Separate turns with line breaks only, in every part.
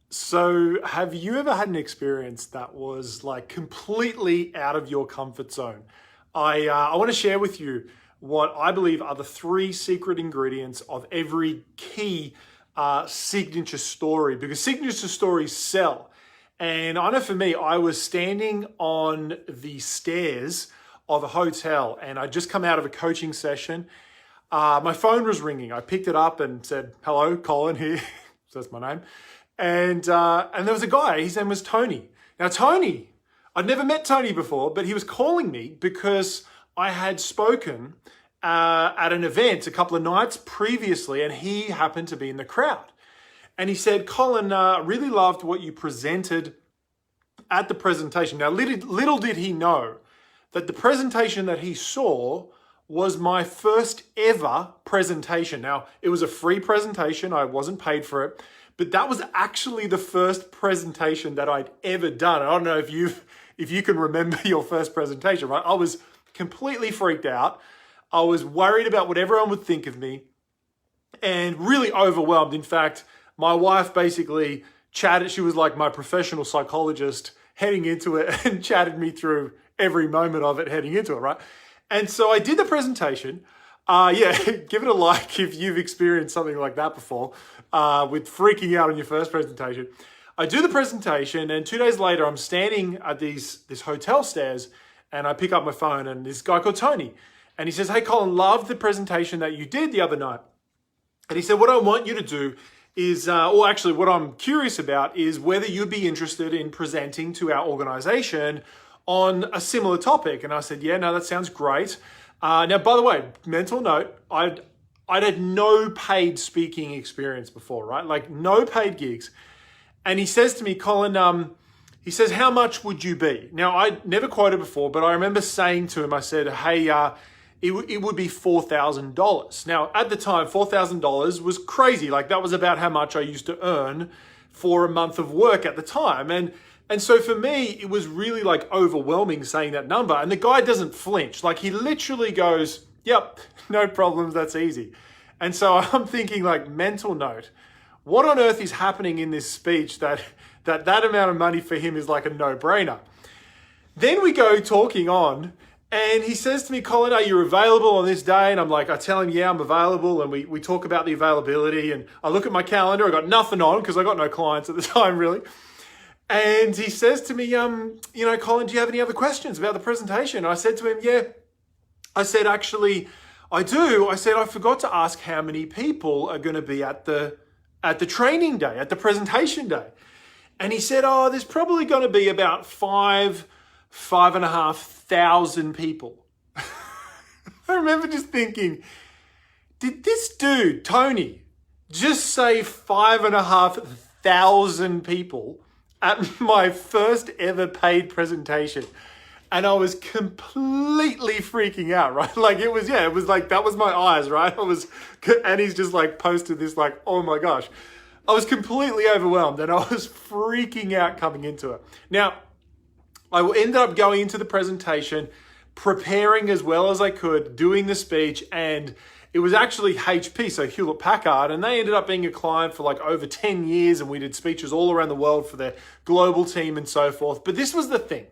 So, have you ever had an experience that was like completely out of your comfort zone? I want to share with you what I believe are the three secret ingredients of every key signature story, because signature stories sell. And I know for me, I was standing on the stairs of a hotel and I'd just come out of a coaching session. My phone was ringing. I picked it up and said, "Hello, Colin here." So that's my name. And there was a guy, his name was Tony. Now, Tony, I'd never met Tony before, but he was calling me because I had spoken at an event a couple of nights previously, and he happened to be in the crowd. And he said, "Colin, really loved what you presented at the presentation." Now, little did he know that the presentation that he saw was my first ever presentation. Now, it was a free presentation. I wasn't paid for it. But that was actually the first presentation that I'd ever done. I don't know if you can remember your first presentation, right? I was completely freaked out. I was worried about what everyone would think of me and really overwhelmed. In fact, my wife basically chatted. She was like my professional psychologist heading into it and chatted me through every moment of it heading into it, right? And so I did the presentation. Yeah, give it a like if you've experienced something like that before, with freaking out on your first presentation. I do the presentation, and 2 days later, I'm standing at this hotel stairs, and I pick up my phone, and this guy called Tony, and he says, "Hey, Colin, loved the presentation that you did the other night." And he said, "What I want you to do is, or actually what I'm curious about is whether you'd be interested in presenting to our organization on a similar topic." And I said, "Yeah, no, that sounds great." Now, by the way, mental note, I'd had no paid speaking experience before, right? Like no paid gigs. And he says to me, "Colin, he says, how much would you be?" Now, I'd never quoted before, but I remember saying to him, I said, "Hey, it would be $4,000. Now, at the time, $4,000 was crazy. Like that was about how much I used to earn for a month of work at the time. And so for me, it was really like overwhelming saying that number. And the guy doesn't flinch. Like he literally goes, "Yep, no problems, that's easy." And so I'm thinking like mental note, what on earth is happening in this speech that amount of money for him is like a no-brainer? Then we go talking on, and he says to me, "Colin, are you available on this day?" And I'm like, I tell him, "Yeah, I'm available." And we talk about the availability, and I look at my calendar. I got nothing on because I got no clients at the time really. And he says to me, "Colin, do you have any other questions about the presentation?" I said to him, "Yeah." I said, "Actually, I do." I said, "I forgot to ask how many people are going to be at the training day, at the presentation day." And he said, "Oh, there's probably going to be about 5,500 people." I remember just thinking, did this dude, Tony, just say 5,500 people at my first ever paid presentation? And I was completely freaking out, right? Like it was like, that was my eyes, right? And he's just like posted this like, oh my gosh. I was completely overwhelmed and I was freaking out coming into it. Now, I ended up going into the presentation, preparing as well as I could, doing the speech, and it was actually HP, so Hewlett Packard, and they ended up being a client for like over 10 years, and we did speeches all around the world for their global team and so forth. But this was the thing,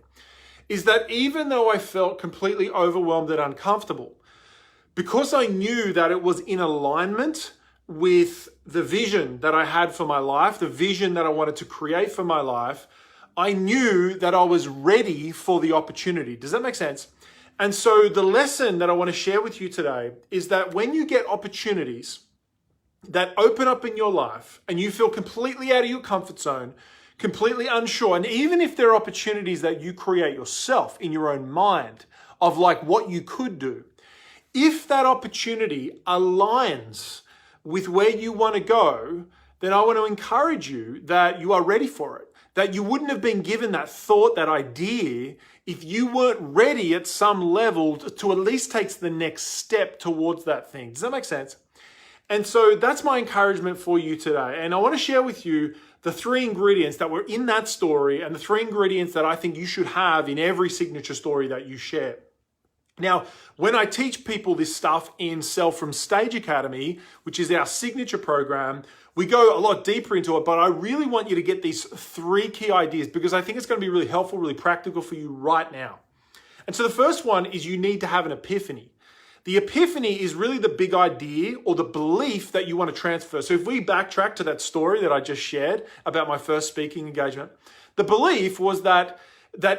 is that even though I felt completely overwhelmed and uncomfortable, because I knew that it was in alignment with the vision that I had for my life, the vision that I wanted to create for my life, I knew that I was ready for the opportunity. Does that make sense? And so the lesson that I want to share with you today is that when you get opportunities that open up in your life and you feel completely out of your comfort zone, completely unsure, and even if there are opportunities that you create yourself in your own mind of like what you could do, if that opportunity aligns with where you want to go, then I want to encourage you that you are ready for it. That you wouldn't have been given that thought, that idea, if you weren't ready at some level to at least take the next step towards that thing. Does that make sense? And so that's my encouragement for you today. And I want to share with you the three ingredients that were in that story and the three ingredients that I think you should have in every signature story that you share. Now, when I teach people this stuff in Sell from Stage Academy, which is our signature program, we go a lot deeper into it, but I really want you to get these 3 key ideas because I think it's going to be really helpful, really practical for you right now. And so the first one is you need to have an epiphany. The epiphany is really the big idea or the belief that you want to transfer. So if we backtrack to that story that I just shared about my first speaking engagement, the belief was that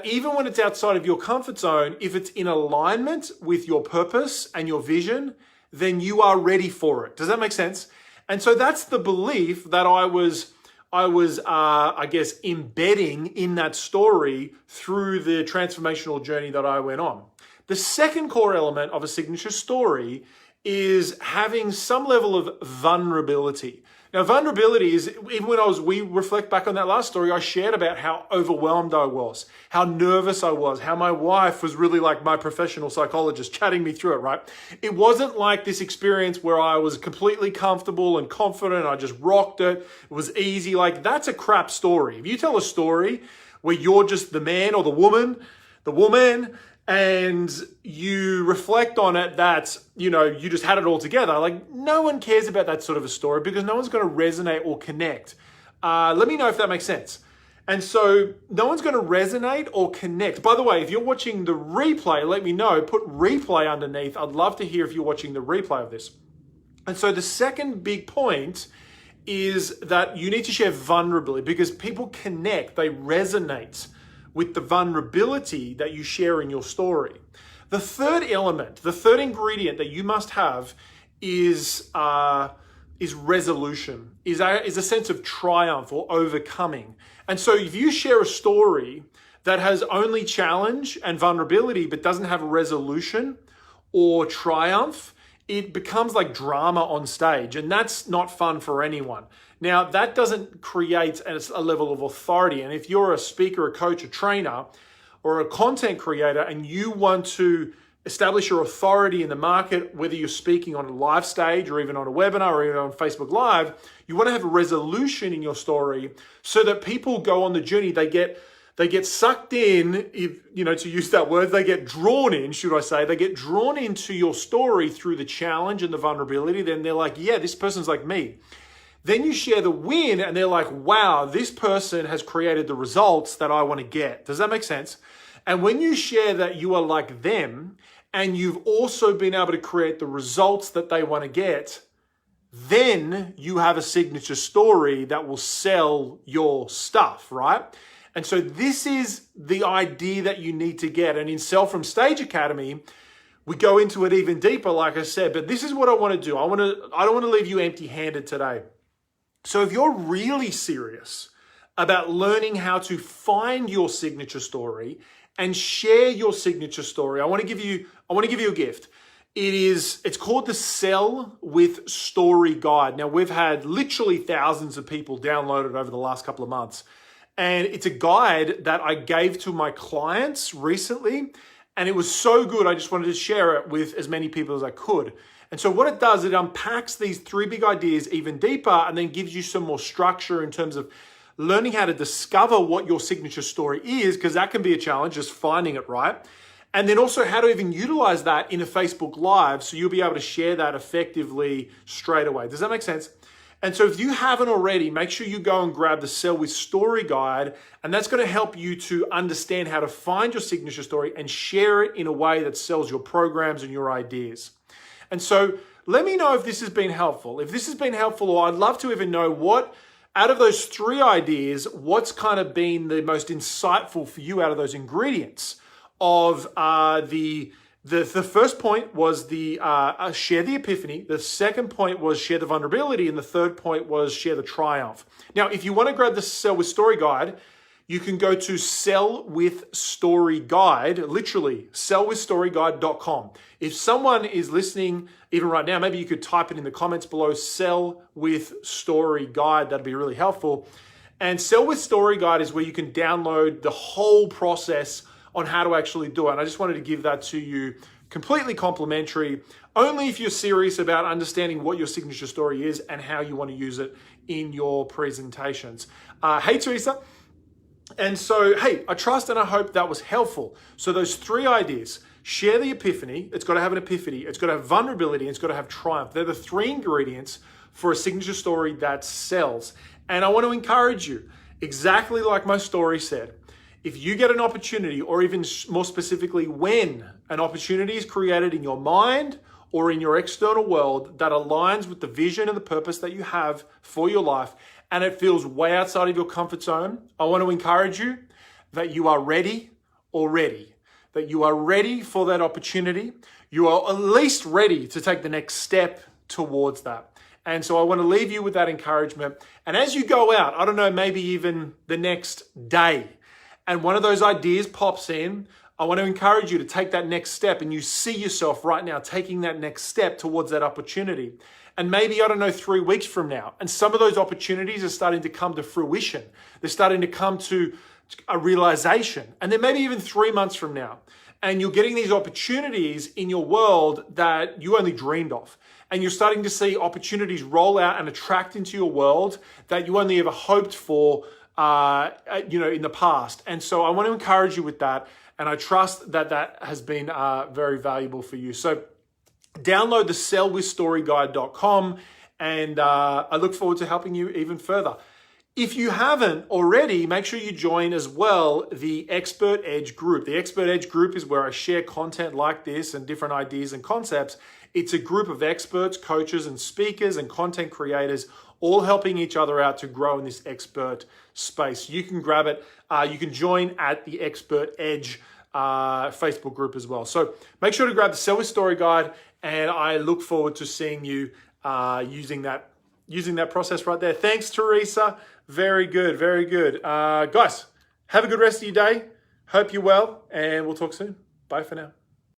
even when it's outside of your comfort zone, if it's in alignment with your purpose and your vision, then you are ready for it. Does that make sense? And so that's the belief that I was, I guess, embedding in that story through the transformational journey that I went on. The second core element of a signature story is having some level of vulnerability. Now, vulnerability is, even when we reflect back on that last story, I shared about how overwhelmed I was, how nervous I was, how my wife was really like my professional psychologist chatting me through it, right? It wasn't like this experience where I was completely comfortable and confident, I just rocked it, it was easy. Like, that's a crap story. If you tell a story where you're just the man or the woman, and you reflect on it that, you just had it all together. Like, no one cares about that sort of a story because no one's going to resonate or connect. Let me know if that makes sense. And so no one's going to resonate or connect. By the way, if you're watching the replay, let me know. Put replay underneath. I'd love to hear if you're watching the replay of this. And so the second big point is that you need to share vulnerability because people connect, they resonate with the vulnerability that you share in your story. The third element, the third ingredient that you must have is resolution, is a sense of triumph or overcoming. And so if you share a story that has only challenge and vulnerability but doesn't have resolution or triumph, it becomes like drama on stage, and that's not fun for anyone. Now, that doesn't create a level of authority. And if you're a speaker, a coach, a trainer, or a content creator, and you want to establish your authority in the market, whether you're speaking on a live stage or even on a webinar or even on Facebook Live, you want to have a resolution in your story so that people go on the journey. They get sucked in, to use that word, they get drawn in, should I say, they get drawn into your story through the challenge and the vulnerability. Then they're like, yeah, this person's like me. Then you share the win and they're like, wow, this person has created the results that I want to get. Does that make sense? And when you share that you are like them and you've also been able to create the results that they want to get, then you have a signature story that will sell your stuff, right? And so this is the idea that you need to get. And in Sell from Stage Academy, we go into it even deeper, like I said, but this is what I want to do. I don't want to leave you empty-handed today. So if you're really serious about learning how to find your signature story and share your signature story, I want to give you a gift. It's called the Sell with Story Guide. Now, we've had literally thousands of people download it over the last couple of months. And it's a guide that I gave to my clients recently. And it was so good, I just wanted to share it with as many people as I could. And so what it does, it unpacks these 3 big ideas even deeper and then gives you some more structure in terms of learning how to discover what your signature story is, because that can be a challenge, just finding it, right? And then also how to even utilize that in a Facebook Live so you'll be able to share that effectively straight away. Does that make sense? And so if you haven't already, make sure you go and grab the Sell with Story Guide, and that's going to help you to understand how to find your signature story and share it in a way that sells your programs and your ideas. And so let me know if this has been helpful. If this has been helpful, or I'd love to even know what, out of those 3 ideas, what's kind of been the most insightful for you out of those ingredients of the first point was share the epiphany. The second point was share the vulnerability. And the third point was share the triumph. Now, if you want to grab the Sell with Story Guide, you can go to Sell with Story Guide, literally sellwithstoryguide.com. If someone is listening even right now, maybe you could type it in the comments below, Sell with Story Guide. That'd be really helpful. And Sell with Story Guide is where you can download the whole process on how to actually do it. And I just wanted to give that to you completely complimentary, only if you're serious about understanding what your signature story is and how you want to use it in your presentations. Hey, Teresa. And so, hey, I trust and I hope that was helpful. So those 3 ideas: share the epiphany. It's got to have an epiphany. It's got to have vulnerability. It's got to have triumph. They're the three ingredients for a signature story that sells. And I want to encourage you, exactly like my story said, if you get an opportunity, or even more specifically, when an opportunity is created in your mind or in your external world that aligns with the vision and the purpose that you have for your life, and it feels way outside of your comfort zone, I want to encourage you that you are ready already, that you are ready for that opportunity. You are at least ready to take the next step towards that. And so I want to leave you with that encouragement. And as you go out, I don't know, maybe even the next day, and one of those ideas pops in, I want to encourage you to take that next step, and you see yourself right now taking that next step towards that opportunity. And maybe, I don't know, 3 weeks from now, and some of those opportunities are starting to come to fruition. They're starting to come to a realization. And then maybe even 3 months from now, and you're getting these opportunities in your world that you only dreamed of. And you're starting to see opportunities roll out and attract into your world that you only ever hoped for in the past. And so I want to encourage you with that. And I trust that that has been very valuable for you. So download the sellwithstoryguide.com, and I look forward to helping you even further. If you haven't already, make sure you join as well the Expert Edge group. The Expert Edge group is where I share content like this and different ideas and concepts. It's a group of experts, coaches, and speakers and content creators, all helping each other out to grow in this expert space. You can grab it. You can join at the Expert Edge Facebook group as well. So make sure to grab the Sell with Story Guide, and I look forward to seeing you using that process right there. Thanks, Teresa. Very good, very good. Guys, have a good rest of your day. Hope you're well, and we'll talk soon. Bye for now.